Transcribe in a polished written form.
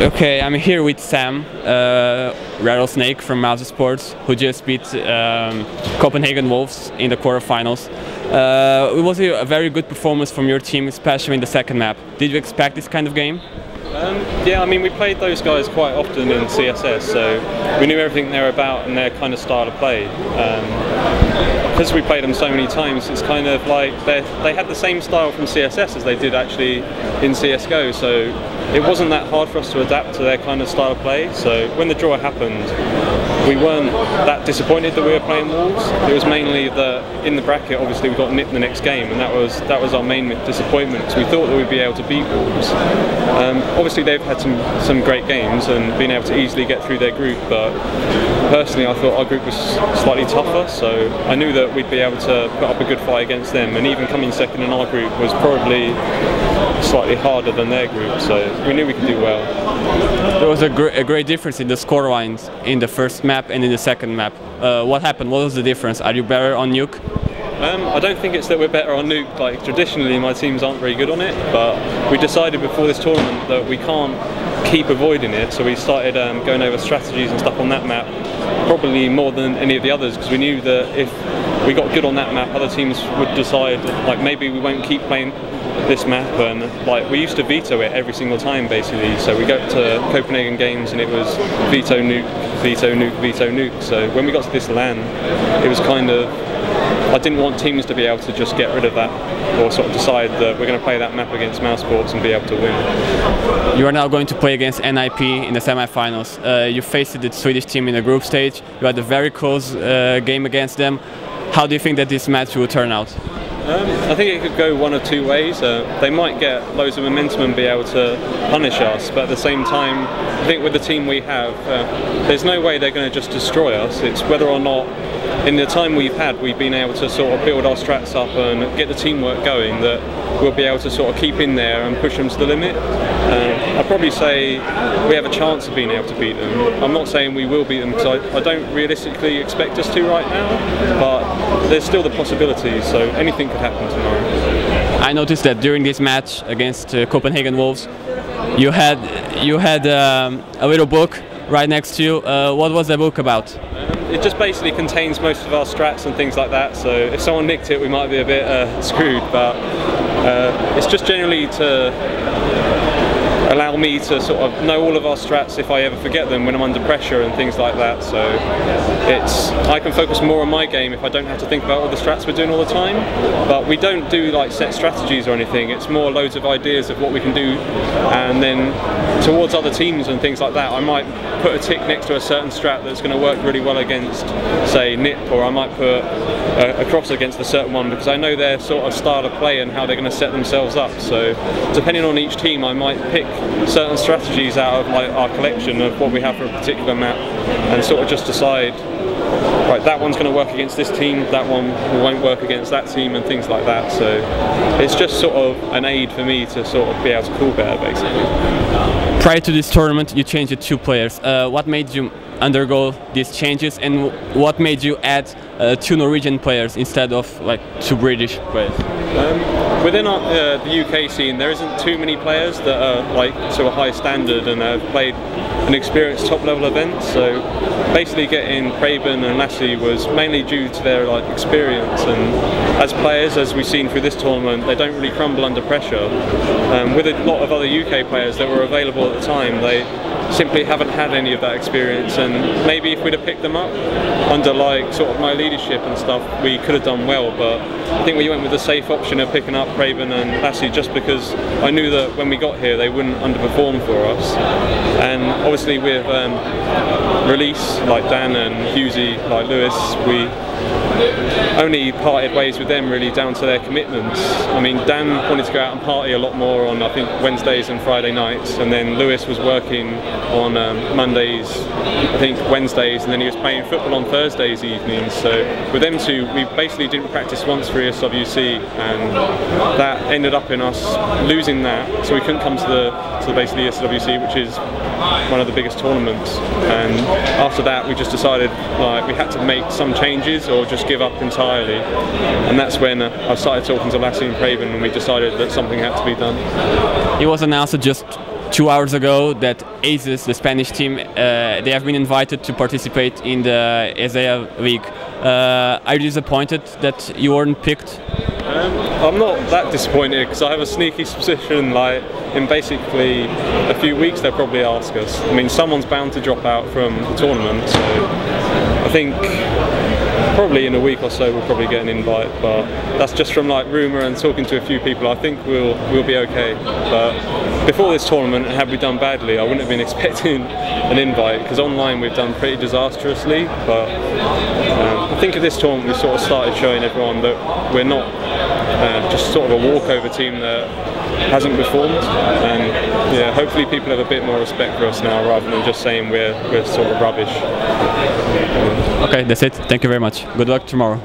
Okay, I'm here with Sam, RattlesnK from mousesports, who just beat Copenhagen Wolves in the quarterfinals. It was a very good performance from your team, especially in the second map. Did you expect this kind of game? Yeah, I mean, we played those guys quite often in CSS, so we knew everything they're about and their kind of style of play. Because we played them so many times, it's kind of like they had the same style from CSS as they did actually in CSGO, so it wasn't that hard for us to adapt to their kind of style of play. So when the draw happened, we weren't that disappointed that we were playing Wolves. It was mainly that in the bracket, obviously we got nipped the next game, and that was our main disappointment, because we thought that we'd be able to beat Wolves. Obviously they've had some great games and been able to easily get through their group, but personally I thought our group was slightly tougher, so I knew that we'd be able to put up a good fight against them, and even coming second in our group was probably slightly harder than their group, so we knew we could do well. There was a great difference in the score lines in the first map and in the second map. What happened? What was the difference? Are you better on Nuke? I don't think it's that we're better on Nuke. Like, traditionally my teams aren't very good on it, but we decided before this tournament that we can't keep avoiding it, so we started going over strategies and stuff on that map, probably more than any of the others, because we knew that if we got good on that map, other teams would decide like maybe we won't keep playing this map, and like we used to veto it every single time basically. So we go to Copenhagen games and it was veto Nuke, veto Nuke, veto Nuke. So when we got to this LAN, it was kind of, I didn't want teams to be able to just get rid of that, or sort of decide that we're going to play that map against mousesports and be able to win. You are now going to play against NIP in the semi-finals. You faced the Swedish team in the group stage. You had a very close game against them. How do you think that this match will turn out? I think it could go one of two ways. They might get loads of momentum and be able to punish us, but at the same time, I think with the team we have, there's no way they're going to just destroy us. It's whether or not, in the time we've had, we've been able to sort of build our strats up and get the teamwork going, that we'll be able to sort of keep in there and push them to the limit. I'd probably say we have a chance of being able to beat them. I'm not saying we will beat them, because I don't realistically expect us to right now, but there's still the possibility, so anything could happen tomorrow. I noticed that during this match against Copenhagen Wolves, you had a little book right next to you. What was the book about? It just basically contains most of our strats and things like that, so if someone nicked it we might be a bit screwed, but it's just generally to allow me to sort of know all of our strats if I ever forget them when I'm under pressure and things like that. So I can focus more on my game if I don't have to think about all the strats we're doing all the time. But we don't do like set strategies or anything. It's more loads of ideas of what we can do, and then towards other teams and things like that, I might put a tick next to a certain strat that's going to work really well against, say, NIP, or I might put a cross against a certain one, because I know their sort of style of play and how they're going to set themselves up. So depending on each team, I might pick certain strategies out of like our collection of what we have for a particular map, and sort of just decide, right, that one's going to work against this team, that one won't work against that team, and things like that. So it's just sort of an aid for me to sort of be able to cool better, basically. Prior to this tournament, you changed it 2 players. What made you undergo these changes, and what made you add 2 Norwegian players instead of like 2 British players? Within the UK scene, there isn't too many players that are like to a high standard and have played an experienced top level event. So basically getting Craven and Lassie was mainly due to their like experience, and as players, as we've seen through this tournament, they don't really crumble under pressure. With a lot of other UK players that were available at the time, they simply haven't had any of that experience, and maybe if we'd have picked them up under like sort of my leadership and stuff, we could have done well. But I think we went with the safe option of picking up Craven and Lassie, just because I knew that when we got here they wouldn't underperform for us. And obviously with release like Dan and Hughesy, like Lewis, we only parted ways with them really down to their commitments. I mean, Dan wanted to go out and party a lot more on, I think, Wednesdays and Friday nights, and then Lewis was working on Mondays, I think Wednesdays, and then he was playing football on Thursdays evenings. So with them two, we basically didn't practice once for ESWC, and that ended up in us losing that, so we couldn't come to basically ESWC, which is one of the biggest tournaments. And after that we just decided like we had to make some changes or just give up entirely, and that's when I started talking to Lassie and Craven, and we decided that something had to be done. It was announced just 2 hours ago that Aces, the Spanish team, they have been invited to participate in the ESEA League. Are you disappointed that you weren't picked? I'm not that disappointed because I have a sneaky suspicion like in basically a few weeks they'll probably ask us. I mean, someone's bound to drop out from the tournament, so I think probably in a week or so we'll probably get an invite, but that's just from like rumour and talking to a few people. I think we'll be okay. But before this tournament, had we done badly, I wouldn't have been expecting an invite because online we've done pretty disastrously. But I think at this tournament we sort of started showing everyone that we're not just sort of a walkover team that hasn't performed, and yeah, hopefully people have a bit more respect for us now rather than just saying we're sort of rubbish. Okay, that's it. Thank you very much. Good luck tomorrow.